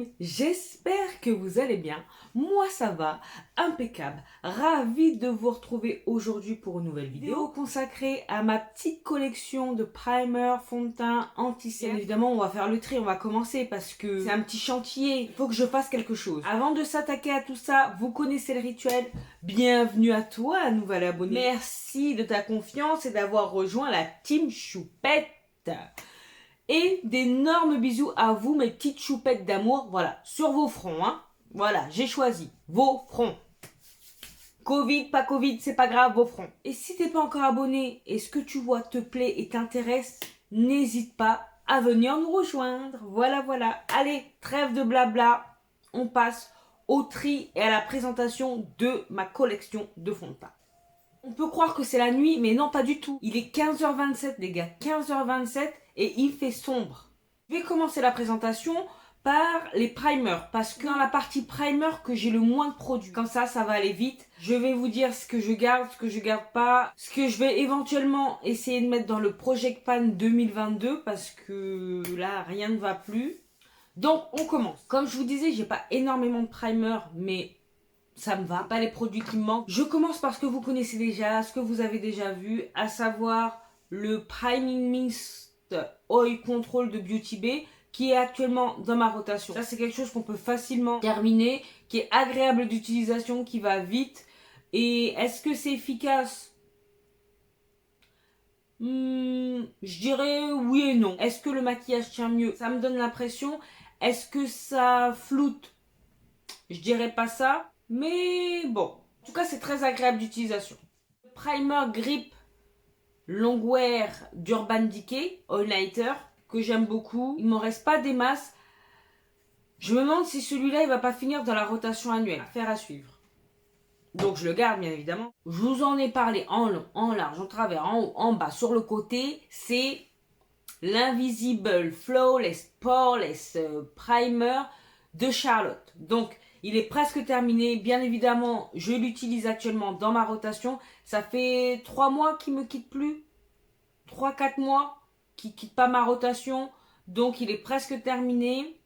team, j'espère que vous allez bien. Moi ça va, impeccable. Ravi de vous retrouver aujourd'hui pour une nouvelle vidéo consacrée à ma petite collection de primer, fond de teint, anti-cerne. Évidemment on va faire le tri, on va commencer parce que c'est un petit chantier, il faut que je fasse quelque chose. Avant de s'attaquer à tout ça, vous connaissez le rituel. Bienvenue à toi, nouvel abonné. Merci de ta confiance et d'avoir rejoint la team Choupette. Et d'énormes bisous à vous, mes petites choupettes d'amour. Voilà, sur vos fronts, hein. Voilà, j'ai choisi vos fronts. Covid, pas Covid, c'est pas grave, vos fronts. Et si t'es pas encore abonné et ce que tu vois te plaît et t'intéresse, n'hésite pas à venir nous rejoindre. Voilà, voilà. Allez, trêve de blabla. On passe au tri et à la présentation de ma collection de fond de teint. On peut croire que c'est la nuit, mais non, pas du tout. Il est 15h27, les gars. 15h27 et il fait sombre. Je vais commencer la présentation par les primers. Parce que dans la partie primer que j'ai le moins de produits. Comme ça va aller vite. Je vais vous dire ce que je garde, ce que je garde pas. Ce que je vais éventuellement essayer de mettre dans le Project Pan 2022. Parce que là, rien ne va plus. Donc, on commence. Comme je vous disais, j'ai pas énormément de primer, mais ça me va, pas les produits qui me manquent. Je commence par ce que vous connaissez déjà, ce que vous avez déjà vu, à savoir le Priming Mist Oil Control de Beauty Bay, qui est actuellement dans ma rotation. Ça, c'est quelque chose qu'on peut facilement terminer, qui est agréable d'utilisation, qui va vite. Et est-ce que c'est efficace? Je dirais oui et non. Est-ce que le maquillage tient mieux? Ça me donne l'impression. Est-ce que ça floute? Je dirais pas ça. Mais bon, en tout cas, c'est très agréable d'utilisation. Primer Grip Longwear d'Urban Decay All-Nighter, que j'aime beaucoup. Il m'en reste pas des masses. Je me demande si celui-là, il va pas finir dans la rotation annuelle. Affaire à suivre. Donc, je le garde, bien évidemment. Je vous en ai parlé en long, en large, en travers, en haut, en bas, sur le côté. C'est l'Invisible Flawless Poreless Primer de Charlotte. Donc, il est presque terminé. Bien évidemment, je l'utilise actuellement dans ma rotation. Ça fait 3 mois qu'il me quitte plus. 3-4 mois qu'il quitte pas ma rotation. Donc, il est presque terminé.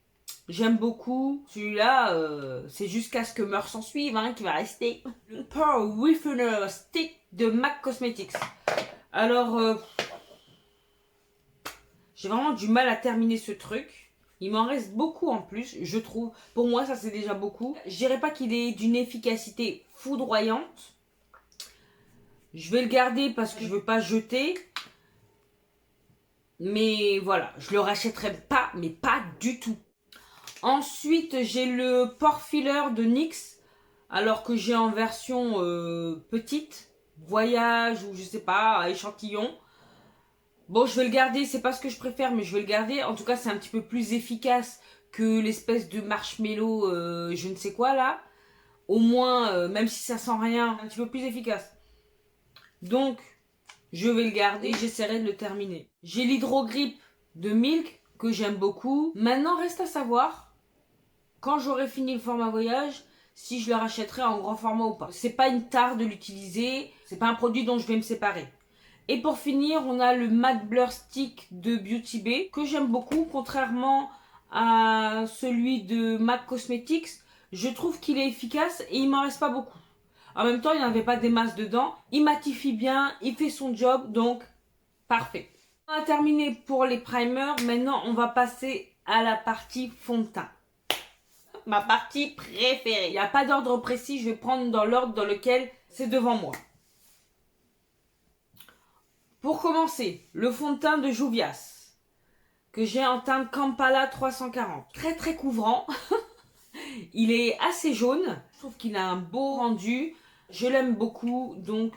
J'aime beaucoup. Celui-là, c'est jusqu'à ce que Meurtre s'en suive, hein, qui va rester. Le Pearl Whiffener Stick de MAC Cosmetics. Alors, j'ai vraiment du mal à terminer ce truc. Il m'en reste beaucoup en plus, je trouve. Pour moi, ça c'est déjà beaucoup. Je dirais pas qu'il est d'une efficacité foudroyante. Je vais le garder parce que je veux pas jeter. Mais voilà, je le rachèterai pas, mais pas du tout. Ensuite, j'ai le pore filler de NYX. Alors que j'ai en version petite. Voyage ou je sais pas, échantillon. Bon, je vais le garder, c'est pas ce que je préfère, mais je vais le garder. En tout cas, c'est un petit peu plus efficace que l'espèce de marshmallow, je ne sais quoi là. Au moins, même si ça sent rien, un petit peu plus efficace. Donc, je vais le garder, j'essaierai de le terminer. J'ai l'Hydrogrip de Milk, que j'aime beaucoup. Maintenant, reste à savoir, quand j'aurai fini le format voyage, si je le rachèterai en grand format ou pas. C'est pas une tare de l'utiliser, c'est pas un produit dont je vais me séparer. Et pour finir, on a le Matte Blur Stick de Beauty Bay, que j'aime beaucoup, contrairement à celui de MAC Cosmetics. Je trouve qu'il est efficace et il m'en reste pas beaucoup. En même temps, il n'y en avait pas des masses dedans. Il matifie bien, il fait son job, donc parfait. On a terminé pour les primers. Maintenant, on va passer à la partie fond de teint. Ma partie préférée. Il n'y a pas d'ordre précis, je vais prendre dans l'ordre dans lequel c'est devant moi. Pour commencer, le fond de teint de Juvia's, que j'ai en teinte Kampala 340. Très très couvrant. Il est assez jaune. Je trouve qu'il a un beau rendu. Je l'aime beaucoup, donc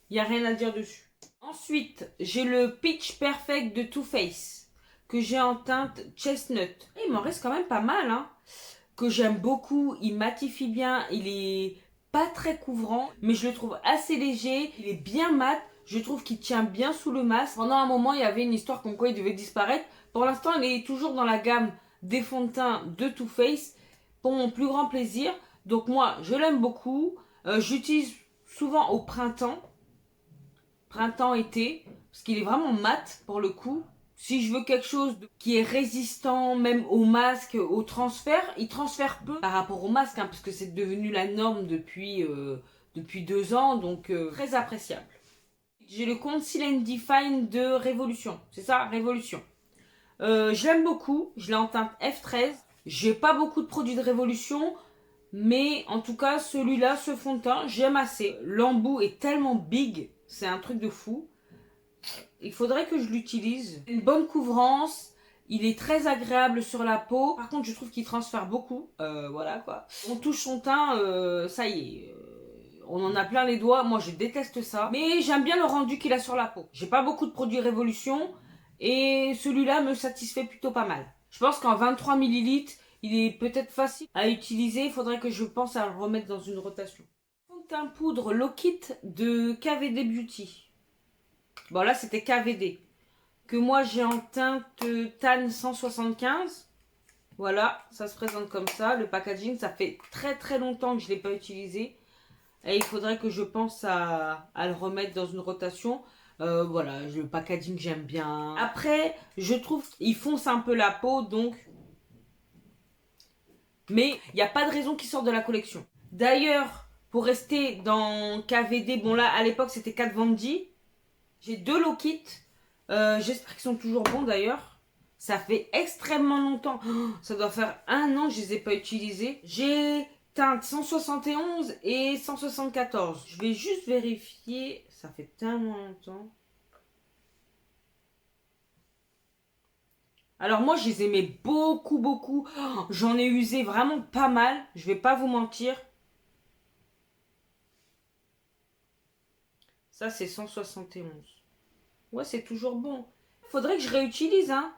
il n'y a rien à dire dessus. Ensuite, j'ai le Peach Perfect de Too Faced, que j'ai en teinte Chestnut. Et il m'en reste quand même pas mal, hein. Que j'aime beaucoup. Il matifie bien. Il est pas très couvrant, mais je le trouve assez léger. Il est bien mat. Je trouve qu'il tient bien sous le masque. Pendant un moment, il y avait une histoire comme quoi il devait disparaître. Pour l'instant, il est toujours dans la gamme des fonds de teint de Too Faced pour mon plus grand plaisir. Donc moi, je l'aime beaucoup. J'utilise souvent au printemps. Printemps-été. Parce qu'il est vraiment mat pour le coup. Si je veux quelque chose qui est résistant même au masque, au transfert, il transfère peu par rapport au masque, hein, parce que c'est devenu la norme depuis 2 ans, donc très appréciable. J'ai le Conceal and Define de Révolution, c'est ça, Révolution. Je l'aime beaucoup, je l'ai en teinte F13. J'ai pas beaucoup de produits de Révolution, mais en tout cas celui-là, ce fond de teint, j'aime assez. L'embout est tellement big, c'est un truc de fou. Il faudrait que je l'utilise. Une bonne couvrance, il est très agréable sur la peau. Par contre, je trouve qu'il transfère beaucoup. Voilà quoi. On touche son teint, ça y est. On en a plein les doigts. Moi, je déteste ça. Mais j'aime bien le rendu qu'il a sur la peau. J'ai pas beaucoup de produits Révolution. Et celui-là me satisfait plutôt pas mal. Je pense qu'en 23 ml, il est peut-être facile à utiliser. Il faudrait que je pense à le remettre dans une rotation. Fond de teint poudre Lock It de KVD Beauty. Bon là c'était KVD. Que moi j'ai en teinte Tan 175. Voilà, ça se présente comme ça. Le packaging, ça fait très très longtemps que je ne l'ai pas utilisé. Et il faudrait que je pense à le remettre dans une rotation. Voilà, le packaging j'aime bien. Après, je trouve qu'il fonce un peu la peau, donc... Mais il n'y a pas de raison qu'il sorte de la collection. D'ailleurs, pour rester dans KVD, bon là à l'époque c'était Kat Von D. J'ai 2 Lock It. J'espère qu'ils sont toujours bons d'ailleurs. Ça fait extrêmement longtemps. Oh, ça doit faire 1 an que je les ai pas utilisés. J'ai teinte 171 et 174. Je vais juste vérifier. Ça fait tellement longtemps. Alors moi, je les aimais beaucoup, beaucoup. Oh, j'en ai usé vraiment pas mal. Je vais pas vous mentir. Ça, c'est 171. Ouais, c'est toujours bon. Faudrait que je réutilise, hein.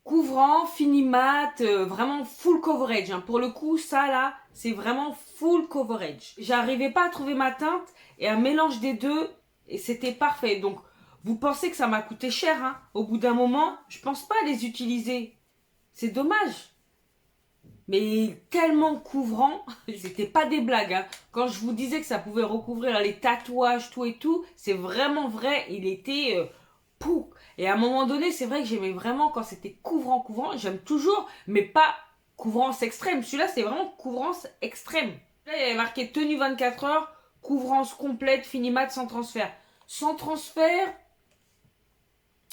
Couvrant, fini mat, vraiment full coverage. Hein. Pour le coup, ça là, c'est vraiment full coverage. J'arrivais pas à trouver ma teinte et un mélange des deux, et c'était parfait. Donc, vous pensez que ça m'a coûté cher, hein. Au bout d'un moment, je pense pas les utiliser. C'est dommage. Mais tellement couvrant, c'était pas des blagues. Hein. Quand je vous disais que ça pouvait recouvrir les tatouages, tout et tout, c'est vraiment vrai. Il était... Pouh. Et à un moment donné, c'est vrai que j'aimais vraiment quand c'était couvrant, couvrant. J'aime toujours, mais pas couvrance extrême. Celui-là, c'est vraiment couvrance extrême. Là, il y avait marqué tenue 24 heures, couvrance complète, fini mat sans transfert. Sans transfert,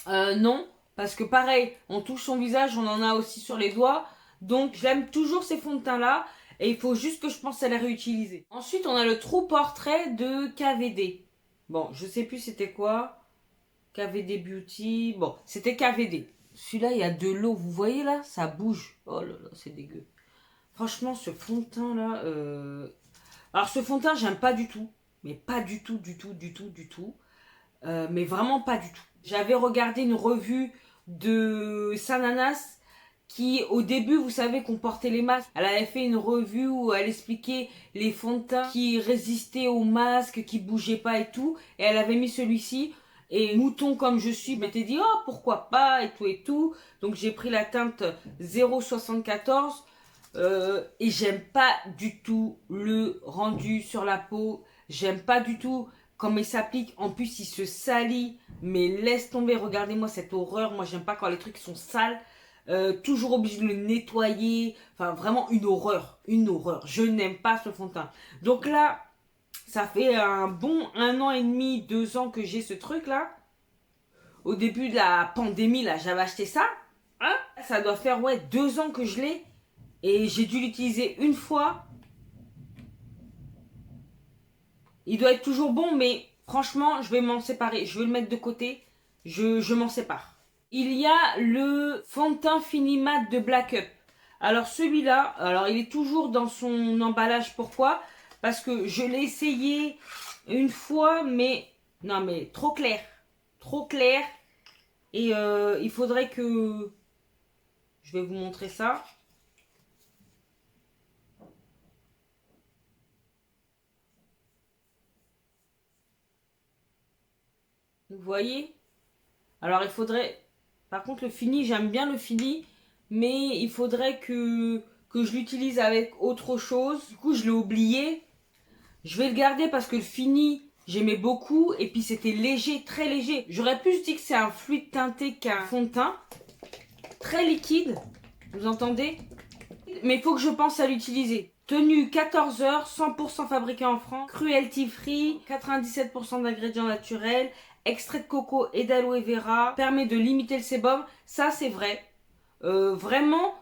non. Parce que pareil, on touche son visage, on en a aussi sur les doigts. Donc, j'aime toujours ces fonds de teint-là. Et il faut juste que je pense à les réutiliser. Ensuite, on a le True Portrait de KVD. Bon, je sais plus c'était quoi. KVD Beauty. Bon, c'était KVD. Celui-là, il y a de l'eau. Vous voyez là? Ça bouge. Oh là là, c'est dégueu. Franchement, ce fond de teint là. Alors, ce fond de teint, j'aime pas du tout. Mais pas du tout, du tout, du tout, du tout. Mais vraiment pas du tout. J'avais regardé une revue de Sananas qui, au début, vous savez, qu'on portait les masques. Elle avait fait une revue où elle expliquait les fonds de teint qui résistaient aux masques, qui bougeaient pas et tout. Et elle avait mis celui-ci. Et mouton comme je suis, je m'étais dit, oh, pourquoi pas, et tout et tout. Donc, j'ai pris la teinte 0,74. Et j'aime pas du tout le rendu sur la peau. J'aime pas du tout comment il s'applique. En plus, il se salit. Mais laisse tomber, regardez-moi cette horreur. Moi, j'aime pas quand les trucs sont sales. Toujours obligé de le nettoyer. Enfin, vraiment une horreur. Une horreur. Je n'aime pas ce fond de teint. Donc là... Ça fait un bon 1 an et demi, 2 ans que j'ai ce truc là. Au début de la pandémie là, j'avais acheté ça. Hein, ça doit faire 2 ans que je l'ai. Et j'ai dû l'utiliser une fois. Il doit être toujours bon, mais franchement, je vais m'en séparer. Je vais le mettre de côté. Je m'en sépare. Il y a le fond de teint Fini Mat de Black Up. Alors celui-là, alors il est toujours dans son emballage. Pourquoi ? Parce que je l'ai essayé une fois, mais... Non, mais trop clair. Trop clair. Et il faudrait que... Je vais vous montrer ça. Vous voyez? Alors, il faudrait... Par contre, le fini, j'aime bien le fini. Mais il faudrait que je l'utilise avec autre chose. Du coup, je l'ai oublié. Je vais le garder parce que le fini... J'aimais beaucoup et puis c'était léger, très léger. J'aurais plus dit que c'est un fluide teinté qu'un fond de teint. Très liquide, vous entendez? Mais il faut que je pense à l'utiliser. Tenue 14 heures, 100% fabriqué en France, cruelty free, 97% d'ingrédients naturels, extrait de coco et d'aloe vera, permet de limiter le sébum. Ça c'est vrai. Vraiment,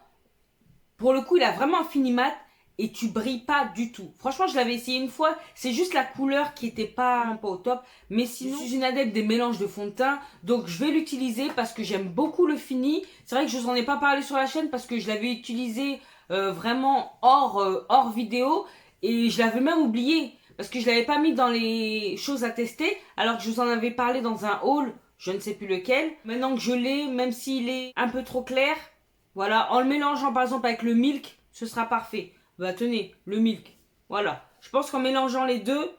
pour le coup, il a vraiment un fini mat et tu brilles pas du tout. Franchement, je l'avais essayé une fois. C'est juste la couleur qui était pas au top. Mais sinon, je suis une adepte des mélanges de fond de teint. Donc, je vais l'utiliser parce que j'aime beaucoup le fini. C'est vrai que je vous en ai pas parlé sur la chaîne parce que je l'avais utilisé vraiment hors vidéo. Et je l'avais même oublié. Parce que je l'avais pas mis dans les choses à tester. Alors que je vous en avais parlé dans un haul. Je ne sais plus lequel. Maintenant que je l'ai, même s'il est un peu trop clair. Voilà, en le mélangeant par exemple avec le milk, ce sera parfait. Bah tenez, le milk. Voilà. Je pense qu'en mélangeant les deux,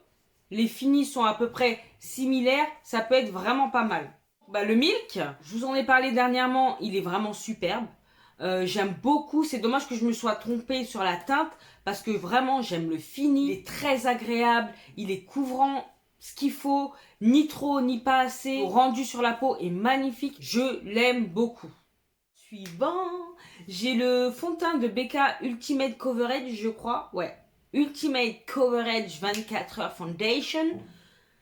les finis sont à peu près similaires. Ça peut être vraiment pas mal. Bah le milk, je vous en ai parlé dernièrement, il est vraiment superbe. J'aime beaucoup. C'est dommage que je me sois trompée sur la teinte parce que vraiment j'aime le fini. Il est très agréable, il est couvrant ce qu'il faut, ni trop ni pas assez. Le rendu sur la peau est magnifique. Je l'aime beaucoup. Suivant, j'ai le fond de teint de Becca Ultimate Coverage, je crois. Ouais, Ultimate Coverage 24 heures Foundation.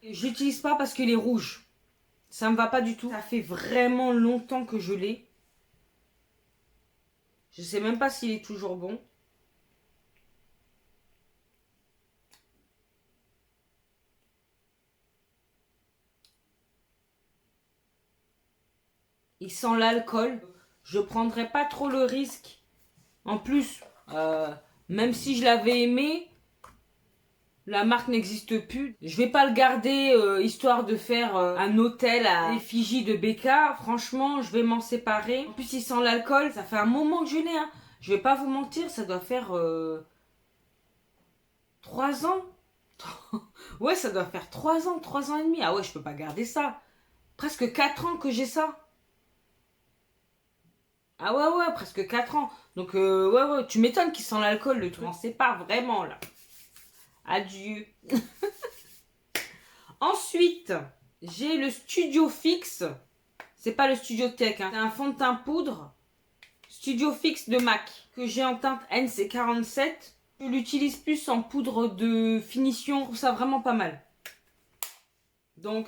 Je l'utilise pas parce qu'il est rouge. Ça me va pas du tout. Ça fait vraiment longtemps que je l'ai. Je sais même pas s'il est toujours bon. Il sent l'alcool. Je prendrais pas trop le risque. En plus, même si je l'avais aimé, la marque n'existe plus. Je vais pas le garder histoire de faire un hôtel à l'effigie de Becca. Franchement, je vais m'en séparer. En plus, il sent l'alcool. Ça fait un moment que je l'ai. Hein. Je vais pas vous mentir, ça doit faire 3 ans. Ouais, ça doit faire 3 ans, 3 ans et demi. Ah ouais, je peux pas garder ça. Presque 4 ans que j'ai ça. Ah ouais, presque 4 ans. Donc ouais, tu m'étonnes qu'il sent l'alcool, le truc. On sait pas vraiment là. Adieu. Ensuite, j'ai le Studio Fix. C'est pas le Studio Tech, hein. C'est un fond de teint poudre. Studio Fix de MAC. Que j'ai en teinte NC47. Je l'utilise plus en poudre de finition. Je trouve ça vraiment pas mal. Donc,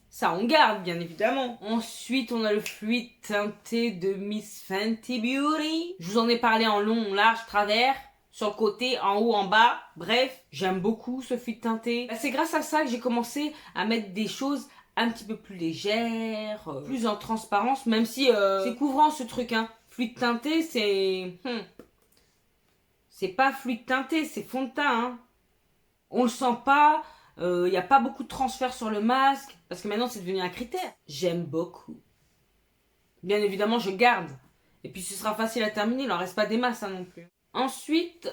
ça on garde bien évidemment. Ensuite, on a le fluide teinté de Miss Fenty Beauty. Je vous en ai parlé en long, en large, travers. Sur le côté, en haut, en bas. Bref, j'aime beaucoup ce fluide teinté. C'est grâce à ça que j'ai commencé à mettre des choses un petit peu plus légères, plus en transparence, même si c'est couvrant ce truc. Hein. Fluide teinté, c'est... C'est pas fluide teinté, c'est fond de teint. Hein. On le sent pas, il n'y a pas beaucoup de transfert sur le masque, parce que maintenant c'est devenu un critère. J'aime beaucoup. Bien évidemment, je garde. Et puis ce sera facile à terminer, il n'en reste pas des masses hein, non plus. Ensuite,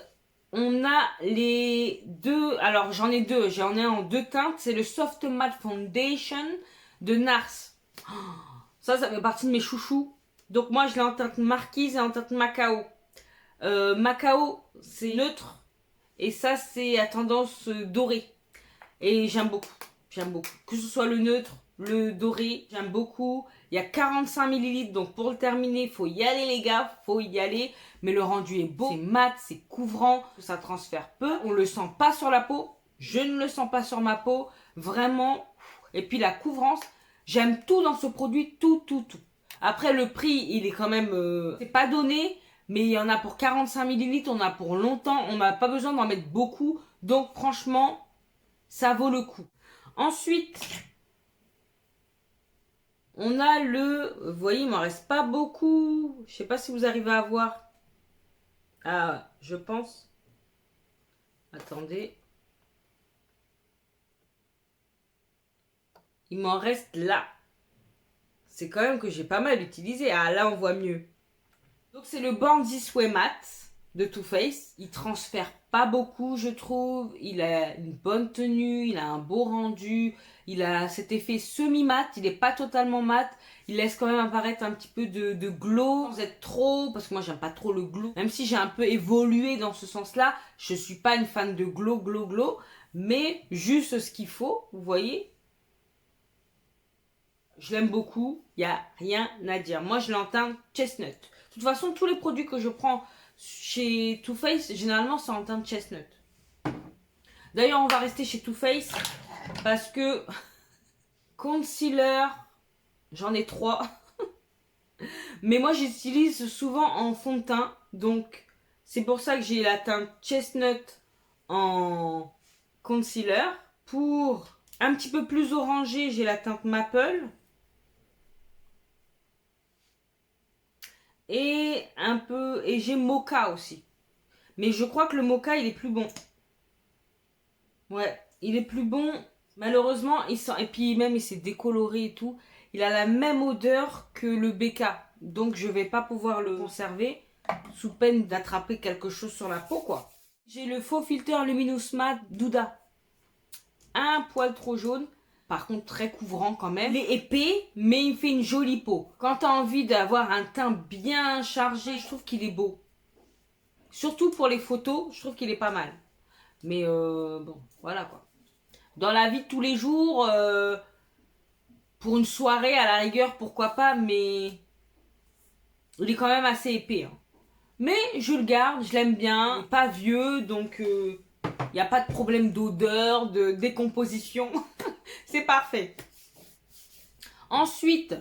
on a les deux. Alors, j'en ai deux. J'en ai en deux teintes. C'est le Soft Matte Foundation de NARS. Ça fait partie de mes chouchous. Donc, moi, je l'ai en teinte marquise et en teinte Macao. Macao, c'est neutre. Et ça, c'est à tendance dorée. Et j'aime beaucoup. J'aime beaucoup. Que ce soit le neutre, le doré, j'aime beaucoup. Il y a 45 ml, donc pour le terminer, il faut y aller les gars, faut y aller. Mais le rendu est beau, c'est mat, c'est couvrant, ça transfère peu. On le sent pas sur la peau, je ne le sens pas sur ma peau, vraiment. Et puis la couvrance, j'aime tout dans ce produit, tout. Après le prix, il est quand même, c'est pas donné, mais il y en a pour 45 ml, on a pour longtemps, on n'a pas besoin d'en mettre beaucoup. Donc franchement, ça vaut le coup. Ensuite, on a le... Vous voyez, il m'en reste pas beaucoup. Je sais pas si vous arrivez à voir. Ah, je pense. Attendez. Il m'en reste là. C'est quand même que j'ai pas mal utilisé. Ah, là, on voit mieux. Donc, c'est le Born This Way Matte de Too Faced. Il transfère pas beaucoup, je trouve. Il a une bonne tenue, il a un beau rendu. Il a cet effet semi-mat, il n'est pas totalement mat. Il laisse quand même apparaître un petit peu de glow. Sans être trop, parce que moi j'aime pas trop le glow. Même si j'ai un peu évolué dans ce sens-là, je suis pas une fan de glow. mais juste ce qu'il faut, vous voyez. Je l'aime beaucoup, il n'y a rien à dire. Moi, je l'ai en teinte chestnut. De toute façon, tous les produits que je prends chez Too Faced, généralement, c'est en teinte chestnut. D'ailleurs, on va rester chez Too Faced parce que concealer, j'en ai 3. Mais moi, j'utilise souvent en fond de teint. Donc, c'est pour ça que j'ai la teinte chestnut en concealer. Pour un petit peu plus orangé, j'ai la teinte maple. Et j'ai mocha aussi. Mais je crois que le mocha, il est plus bon. Ouais, il est plus bon. Malheureusement, il sent, et puis même il s'est décoloré et tout. Il a la même odeur que le BK. Donc je vais pas pouvoir le conserver sous peine d'attraper quelque chose sur la peau, quoi. J'ai le faux filter Luminous Matte Douda. Un poil trop jaune. Par contre, très couvrant quand même. Il est épais, mais il fait une jolie peau. Quand tu as envie d'avoir un teint bien chargé, je trouve qu'il est beau. Surtout pour les photos, je trouve qu'il est pas mal. Mais bon, voilà quoi. Dans la vie de tous les jours, pour une soirée, à la rigueur, pourquoi pas, mais il est quand même assez épais. Hein. Mais je le garde, je l'aime bien. Il n'est pas vieux, donc il n'y a pas de problème d'odeur, de décomposition. C'est parfait. Ensuite,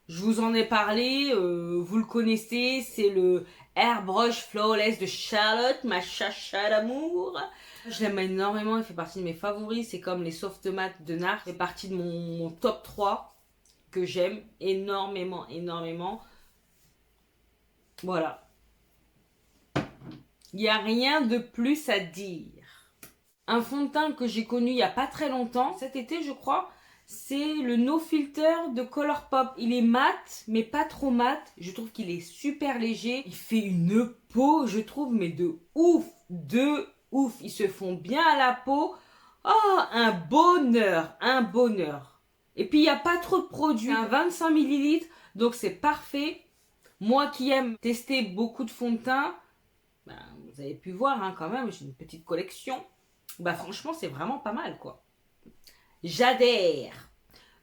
je vous en ai parlé, vous le connaissez, c'est le Airbrush Flawless de Charlotte, ma chacha d'amour. Je l'aime énormément, il fait partie de mes favoris, c'est comme les soft matte de NARS, il fait partie de mon top 3 que j'aime énormément, énormément. Voilà. Il n'y a rien de plus à dire. Un fond de teint que j'ai connu il n'y a pas très longtemps, cet été je crois, c'est le No Filter de Colourpop. Il est mat, mais pas trop mat. Je trouve qu'il est super léger. Il fait une peau, je trouve, mais de ouf, de ouf. Ils se font bien à la peau. Oh, un bonheur, un bonheur. Et puis, il n'y a pas trop de produits. Un 25 ml, donc c'est parfait. Moi qui aime tester beaucoup de fonds de teint, ben, vous avez pu voir hein, quand même, j'ai une petite collection. Bah franchement, c'est vraiment pas mal, quoi. J'adhère.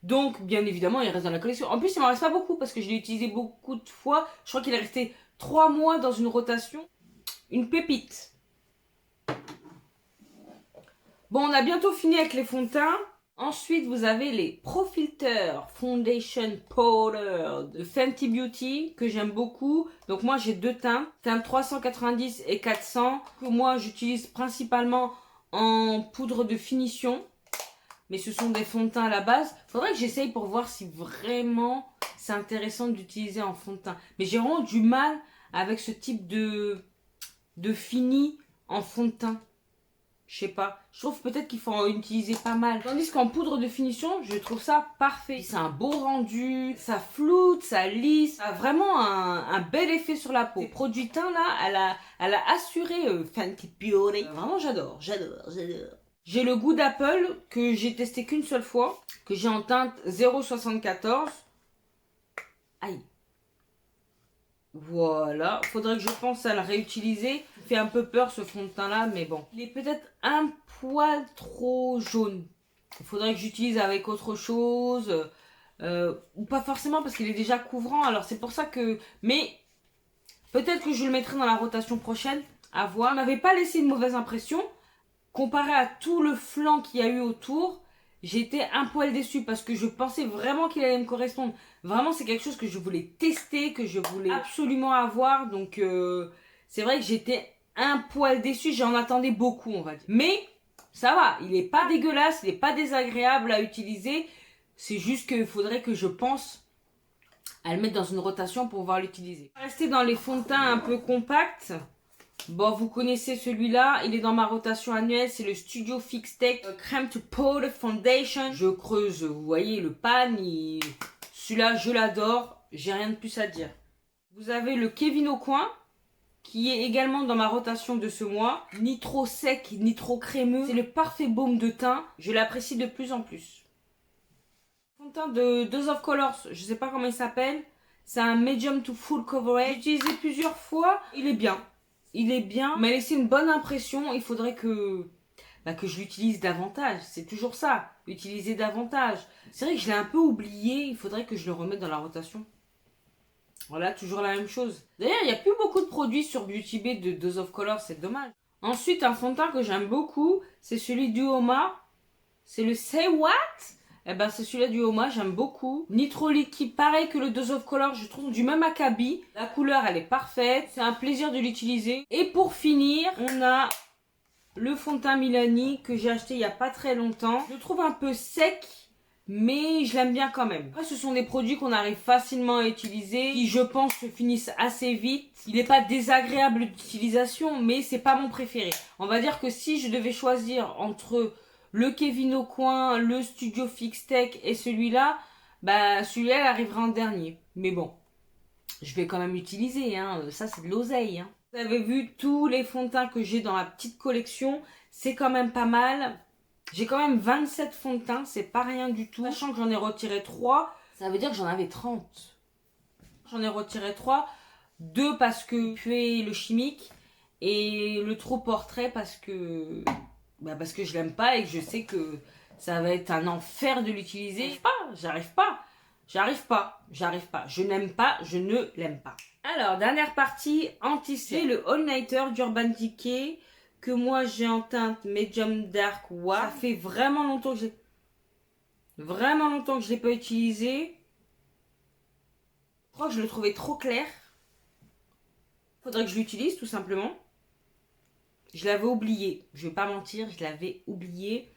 Donc, bien évidemment, il reste dans la collection. En plus, il m'en reste pas beaucoup parce que je l'ai utilisé beaucoup de fois. Je crois qu'il est resté 3 mois dans une rotation. Une pépite. Bon, on a bientôt fini avec les fonds de teint. Ensuite, vous avez les Pro Filter Foundation Powder de Fenty Beauty que j'aime beaucoup. Donc moi, j'ai deux teintes. Teinte 390 et 400. Que moi, j'utilise principalement en poudre de finition. Mais ce sont des fonds de teint à la base. Faudrait que j'essaye pour voir si vraiment c'est intéressant d'utiliser en fond de teint. Mais j'ai vraiment du mal avec ce type de fini en fond de teint. Je sais pas. Je trouve peut-être qu'il faut en utiliser pas mal. Tandis qu'en poudre de finition, je trouve ça parfait. C'est un beau rendu, ça floute, ça lisse. Ça a vraiment un bel effet sur la peau. Ces produits teints là, elle a assuré Fenty Beauty. Vraiment j'adore, j'adore, j'adore. J'ai le Good Apple que j'ai testé qu'une seule fois, que j'ai en teinte 0,74. Aïe. Voilà, faudrait que je pense à le réutiliser. Il fait un peu peur ce fond de teint là, mais bon. Il est peut-être un poil trop jaune. Il faudrait que j'utilise avec autre chose. Ou pas forcément parce qu'il est déjà couvrant. Alors c'est pour ça que... Mais peut-être que je le mettrai dans la rotation prochaine. À voir. Il m'avait pas laissé une mauvaise impression. Comparé à tout le flanc qu'il y a eu autour, j'étais un poil déçue parce que je pensais vraiment qu'il allait me correspondre. Vraiment, c'est quelque chose que je voulais tester, que je voulais absolument avoir. Donc, c'est vrai que j'étais un poil déçue. J'en attendais beaucoup, on va dire. Mais, ça va. Il n'est pas dégueulasse, il n'est pas désagréable à utiliser. C'est juste qu'il faudrait que je pense à le mettre dans une rotation pour pouvoir l'utiliser. On va rester dans les fonds de teint un peu compacts. Bon, vous connaissez celui-là, il est dans ma rotation annuelle, c'est le Studio Fix Tech Crème to Powder Foundation. Je creuse, vous voyez le pan, celui-là je l'adore, j'ai rien de plus à dire. Vous avez le Kevyn Aucoin, qui est également dans ma rotation de ce mois. Ni trop sec, ni trop crémeux, c'est le parfait baume de teint, je l'apprécie de plus en plus. Fond de teint de Dose of Colors, je sais pas comment il s'appelle, c'est un medium to full coverage. J'ai utilisé plusieurs fois, il est bien. Il est bien, il m'a laissé une bonne impression. Il faudrait que que je l'utilise davantage. C'est toujours ça, utiliser davantage. C'est vrai que je l'ai un peu oublié, il faudrait que je le remette dans la rotation. Voilà, toujours la même chose. D'ailleurs, il n'y a plus beaucoup de produits sur Beauty Bay de Dose of Color, c'est dommage. Ensuite, un fond de teint que j'aime beaucoup, c'est celui du Homa. C'est le Say What? Eh ben, c'est celui-là du Homa, j'aime beaucoup. Nitro Liquide, pareil que le Dose of Color, je trouve du même acabit. La couleur, elle est parfaite. C'est un plaisir de l'utiliser. Et pour finir, on a le fond de teint Milani que j'ai acheté il n'y a pas très longtemps. Je le trouve un peu sec, mais je l'aime bien quand même. Après, ce sont des produits qu'on arrive facilement à utiliser, qui je pense se finissent assez vite. Il n'est pas désagréable d'utilisation, mais c'est pas mon préféré. On va dire que si je devais choisir entre le Kevyn Aucoin, le Studio Fix Tech et celui-là, celui-là il arrivera en dernier. Mais bon, je vais quand même utiliser, hein. Ça c'est de l'oseille, hein. Vous avez vu tous les fonds de teint que j'ai dans ma petite collection, c'est quand même pas mal. J'ai quand même 27 fonds de teint, c'est pas rien du tout. Sachant que j'en ai retiré 3, ça veut dire que j'en avais 30. J'en ai retiré 3, 2 parce que puis le chimique et le trop portrait parce que je l'aime pas et que je sais que ça va être un enfer de l'utiliser. J'arrive pas. Je n'aime pas, je ne l'aime pas. Alors, dernière partie, anti-cerne, le All Nighter d'Urban Decay que moi j'ai en teinte Medium Dark War. Ça fait vraiment longtemps que je l'ai pas utilisé. Je crois que je le trouvais trop clair. Faudrait que je l'utilise tout simplement. Je l'avais oublié, je vais pas mentir, je l'avais oublié.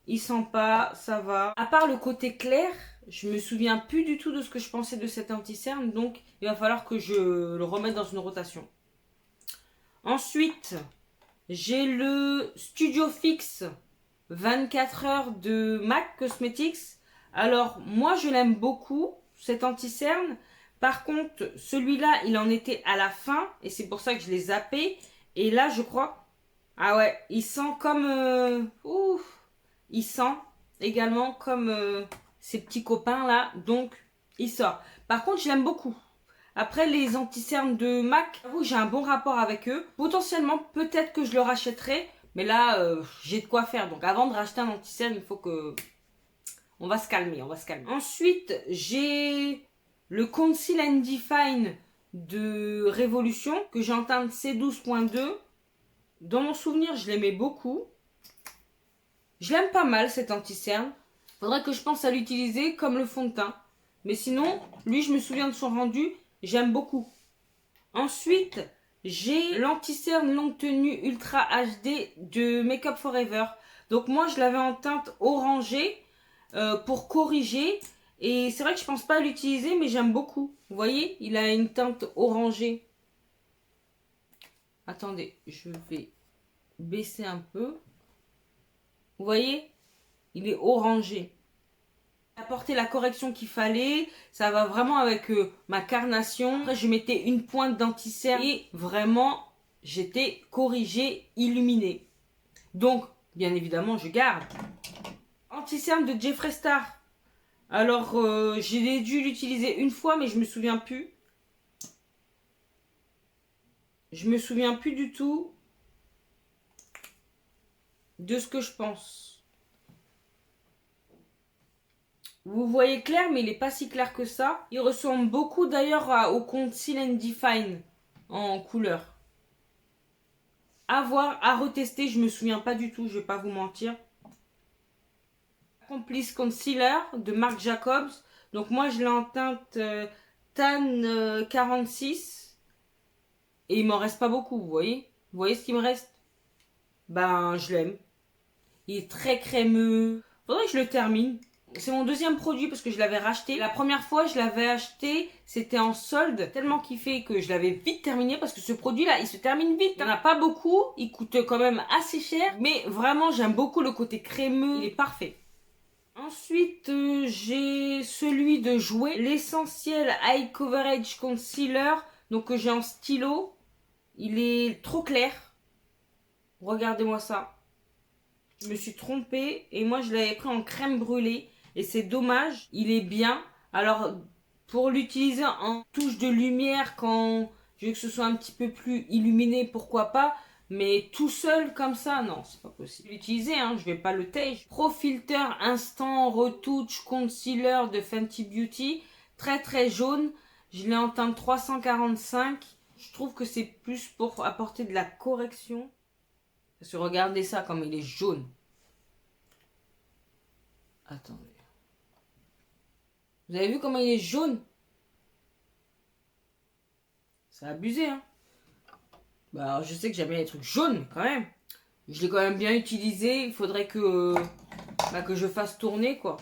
Il sent pas, ça va. À part le côté clair, je me souviens plus du tout de ce que je pensais de cet anti-cerne, donc il va falloir que je le remette dans une rotation. Ensuite, j'ai le Studio Fix 24 heures de MAC Cosmetics. Alors, moi je l'aime beaucoup, cet anti-cerne. Par contre, celui-là, il en était à la fin, et c'est pour ça que je l'ai zappé. Et là, je crois... Ah ouais, il sent comme... il sent également comme ces petits copains là, donc il sort. Par contre, je l'aime beaucoup. Après, les anti-cernes de MAC, j'avoue, j'ai un bon rapport avec eux. Potentiellement, peut-être que je le rachèterai, mais là, j'ai de quoi faire. Donc, avant de racheter un anti-cerne, il faut que... On va se calmer. Ensuite, j'ai le Conceal and Define de Révolution, que j'ai en teinte C12.2. Dans mon souvenir, je l'aimais beaucoup. Je l'aime pas mal cet anti-cerne. Faudrait que je pense à l'utiliser comme le fond de teint. Mais sinon, lui, je me souviens de son rendu. J'aime beaucoup. Ensuite, j'ai l'anti-cerne longue tenue Ultra HD de Make Up Forever. Donc moi, je l'avais en teinte orangée pour corriger. Et c'est vrai que je pense pas à l'utiliser, mais j'aime beaucoup. Vous voyez, il a une teinte orangée. Attendez, je vais baisser un peu. Vous voyez, il est orangé. Apporter la correction qu'il fallait, ça va vraiment avec ma carnation. Après, je mettais une pointe d'anti-cerne et vraiment, j'étais corrigée, illuminée. Donc, bien évidemment, je garde. Anti-cerne de Jeffree Star. Alors, j'ai dû l'utiliser une fois, mais je me souviens plus. Je me souviens plus du tout de ce que je pense. Vous voyez clair, mais il n'est pas si clair que ça. Il ressemble beaucoup d'ailleurs au Conceal and Define en couleur. À voir, à retester, je me souviens pas du tout, je vais pas vous mentir. Complice Concealer de Marc Jacobs. Donc moi je l'ai en teinte Tan 46. Et il m'en reste pas beaucoup, vous voyez? Vous voyez ce qu'il me reste? Ben, je l'aime. Il est très crémeux. Faudrait que je le termine. C'est mon deuxième produit parce que je l'avais racheté. La première fois, je l'avais acheté, c'était en solde. Tellement kiffé que je l'avais vite terminé parce que ce produit-là, il se termine vite. Il n'y en a pas beaucoup. Il coûte quand même assez cher. Mais vraiment, j'aime beaucoup le côté crémeux. Il est parfait. Ensuite, j'ai celui de Jouer. L'essentiel High Coverage Concealer. Donc, que j'ai en stylo. Il est trop clair. Regardez-moi ça. Je me suis trompée et moi je l'avais pris en crème brûlée et c'est dommage, il est bien. Alors pour l'utiliser en touche de lumière quand je veux que ce soit un petit peu plus illuminé, pourquoi pas, Mais tout seul comme ça, non, c'est pas possible. L'utiliser, hein, je vais pas le tège. Pro Filter Instant Retouche Concealer de Fenty Beauty. Très très jaune. Je l'ai en teinte 345. Je trouve que c'est plus pour apporter de la correction. Parce que regardez ça comme il est jaune. Attendez. Vous avez vu comment il est jaune? C'est abusé, hein. Bah, alors je sais que j'aime bien les trucs jaunes, quand même. Je l'ai quand même bien utilisé. Il faudrait que je fasse tourner, quoi.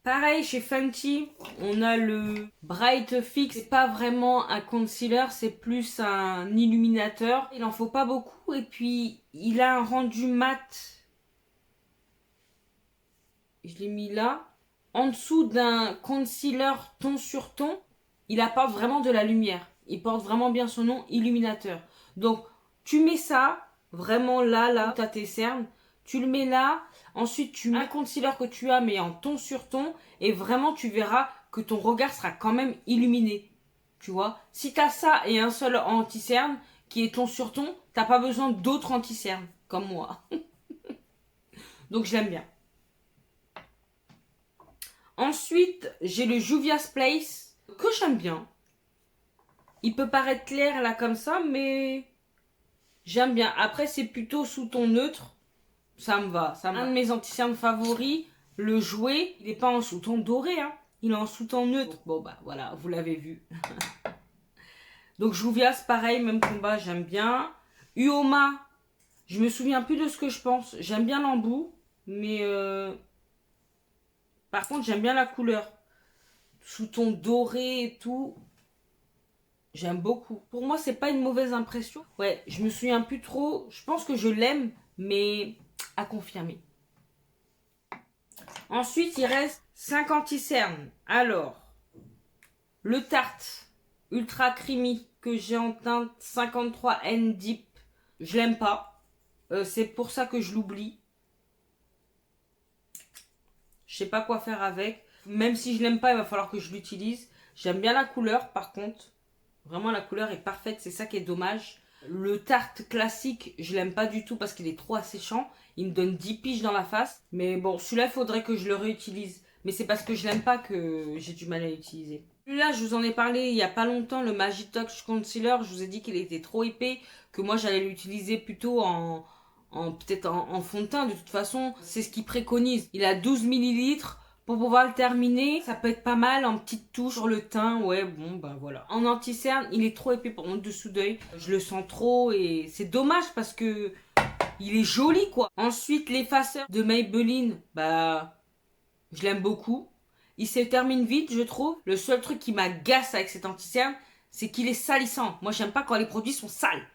Pareil, chez Fenty, on a le Bright Fix. C'est pas vraiment un concealer, c'est plus un illuminateur. Il en faut pas beaucoup. Et puis, il a un rendu mat. Je l'ai mis là. En dessous d'un concealer ton sur ton, il apporte vraiment de la lumière. Il porte vraiment bien son nom, illuminateur. Donc, tu mets ça, vraiment là, où tu as tes cernes. Tu le mets là. Ensuite, tu mets un concealer que tu as, mais en ton sur ton. Et vraiment, tu verras que ton regard sera quand même illuminé. Tu vois? Si tu as ça et un seul anti-cerne, qui est ton sur ton, t'as pas besoin d'autres anti-cernes, comme moi. Donc, je l'aime bien. Ensuite, j'ai le Juvia's Place, que j'aime bien. Il peut paraître clair là comme ça, mais j'aime bien. Après, c'est plutôt sous ton neutre. Ça me va. Un de mes anti-cernes favoris, le jouet, il n'est pas en sous-ton doré, hein. Il est en sous-ton neutre. Bon, bah voilà, vous l'avez vu. Donc, Juvia's, pareil, même combat, j'aime bien. Uoma, je me souviens plus de ce que je pense. J'aime bien l'embout, mais par contre, j'aime bien la couleur. Sous-ton doré et tout. J'aime beaucoup. Pour moi, c'est pas une mauvaise impression. Ouais, je me souviens plus trop. Je pense que je l'aime, mais à confirmer. Ensuite, il reste 5 anti-cernes. Alors, le Tarte Ultra Creamy que j'ai en teinte 53N Deep. Je l'aime pas. C'est pour ça que je l'oublie. Je sais pas quoi faire avec. Même si je l'aime pas, il va falloir que je l'utilise. J'aime bien la couleur, par contre. Vraiment, la couleur est parfaite. C'est ça qui est dommage. Le Tarte classique, je l'aime pas du tout parce qu'il est trop asséchant. Il me donne 10 piges dans la face. Mais bon, celui-là, il faudrait que je le réutilise. Mais c'est parce que je l'aime pas que j'ai du mal à l'utiliser. Celui-là, je vous en ai parlé il y a pas longtemps, le Magitox Concealer. Je vous ai dit qu'il était trop épais, que moi, j'allais l'utiliser plutôt peut-être en fond de teint. De toute façon, c'est ce qu'il préconise. Il a 12 millilitres. Pour pouvoir le terminer, ça peut être pas mal en petite touche sur le teint. Ouais, bon, ben voilà. En anti-cerne, il est trop épais pour mon dessous d'œil. Je le sens trop et c'est dommage parce que il est joli, quoi. Ensuite, l'effaceur de Maybelline, bah, je l'aime beaucoup. Il se termine vite, je trouve. Le seul truc qui m'agace avec cet anti-cerne, c'est qu'il est salissant. Moi, j'aime pas quand les produits sont sales.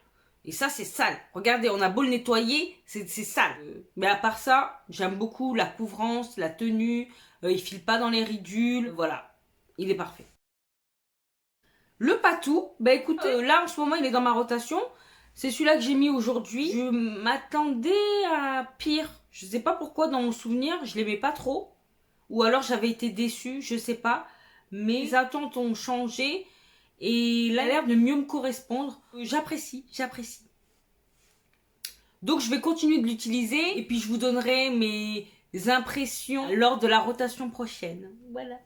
Et ça, c'est sale. Regardez, on a beau le nettoyer, c'est sale. Mais à part ça, j'aime beaucoup la couvrance, la tenue. Il file pas dans les ridules. Voilà, il est parfait. Le Patou, bah écoutez, là en ce moment, il est dans ma rotation. C'est celui-là que j'ai mis aujourd'hui. Je m'attendais à pire. Je sais pas pourquoi, dans mon souvenir, je l'aimais pas trop. Ou alors j'avais été déçue, je sais pas. Mais les attentes ont changé. Et il a l'air de mieux me correspondre. J'apprécie. Donc je vais continuer de l'utiliser. Et puis je vous donnerai mes impressions lors de la rotation prochaine. Voilà.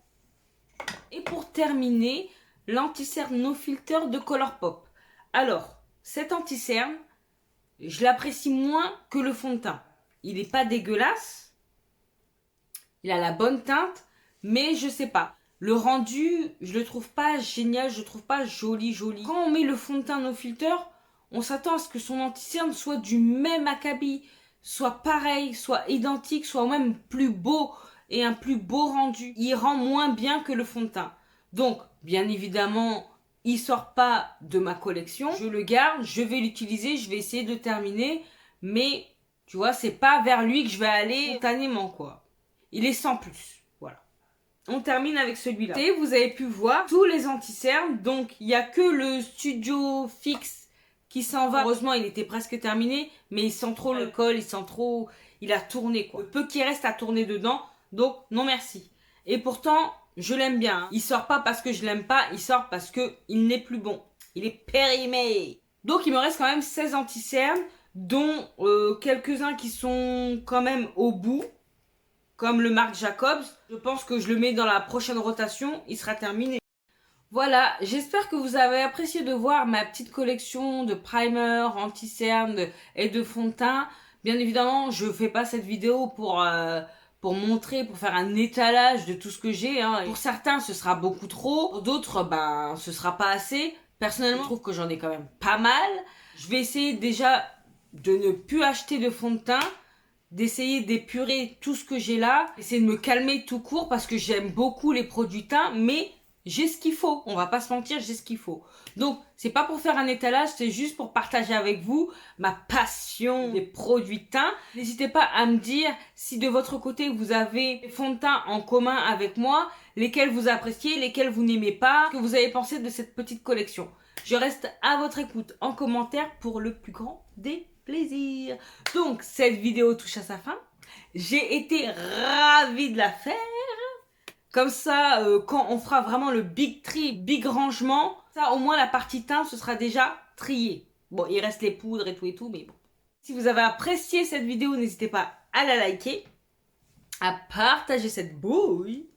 Et pour terminer, l'anti-cerne No Filter de Colourpop. Alors, cet anti-cerne, je l'apprécie moins que le fond de teint. Il n'est pas dégueulasse. Il a la bonne teinte. Mais je sais pas. Le rendu, je le trouve pas génial, je le trouve pas joli. Quand on met le fond de teint No Filter, on s'attend à ce que son anti-cerne soit du même acabit, soit pareil, soit identique, soit même plus beau et un plus beau rendu. Il rend moins bien que le fond de teint. Donc, bien évidemment, il sort pas de ma collection. Je le garde, je vais l'utiliser, je vais essayer de terminer. Mais, tu vois, c'est pas vers lui que je vais aller spontanément, quoi. Il est sans plus. On termine avec celui-là. Et vous avez pu voir tous les anti-cernes. Donc, il n'y a que le Studio Fix qui s'en va. Heureusement, il était presque terminé. Mais il sent trop le col, il sent trop... Il a tourné, quoi. Le peu qui reste à tourner dedans. Donc, non merci. Et pourtant, je l'aime bien. Il sort pas parce que je l'aime pas. Il sort parce que il n'est plus bon. Il est périmé. Donc il me reste quand même 16 anti-cernes, dont quelques-uns qui sont quand même au bout, comme le Marc Jacobs. Je pense que je le mets dans la prochaine rotation, il sera terminé. Voilà, j'espère que vous avez apprécié de voir ma petite collection de primer, anti-cernes et de fond de teint. Bien évidemment, je fais pas cette vidéo pour montrer, pour faire un étalage de tout ce que j'ai. Hein. Pour certains, ce sera beaucoup trop. Pour d'autres, ben, ce sera pas assez. Personnellement, je trouve que j'en ai quand même pas mal. Je vais essayer déjà de ne plus acheter de fond de teint, d'essayer d'épurer tout ce que j'ai là, essayer de me calmer tout court parce que j'aime beaucoup les produits teint, mais j'ai ce qu'il faut, on va pas se mentir, j'ai ce qu'il faut. Donc, c'est pas pour faire un étalage, c'est juste pour partager avec vous ma passion des produits teint. N'hésitez pas à me dire si de votre côté vous avez des fonds de teint en commun avec moi, lesquels vous appréciez, lesquels vous n'aimez pas, ce que vous avez pensé de cette petite collection. Je reste à votre écoute en commentaire pour le plus grand des plaisirs. Donc, cette vidéo touche à sa fin. J'ai été ravie de la faire. Comme ça, quand on fera vraiment le big tri, big rangement, ça au moins la partie teint, ce sera déjà trié. Bon, il reste les poudres et tout, mais bon. Si vous avez apprécié cette vidéo, n'hésitez pas à la liker, à partager cette bouille.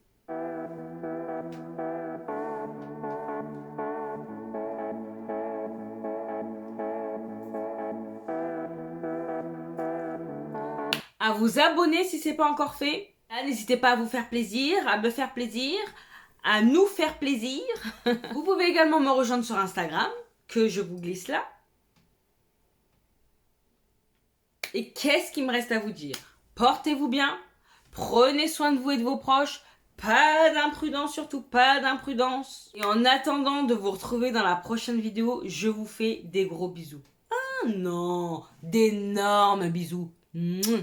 À vous abonner si ce n'est pas encore fait. N'hésitez pas à vous faire plaisir, à me faire plaisir, à nous faire plaisir. Vous pouvez également me rejoindre sur Instagram, que je vous glisse là. Et qu'est-ce qu'il me reste à vous dire? Portez-vous bien, prenez soin de vous et de vos proches, pas d'imprudence, surtout pas d'imprudence. Et en attendant de vous retrouver dans la prochaine vidéo, je vous fais des gros bisous. Ah non, d'énormes bisous. Mouah.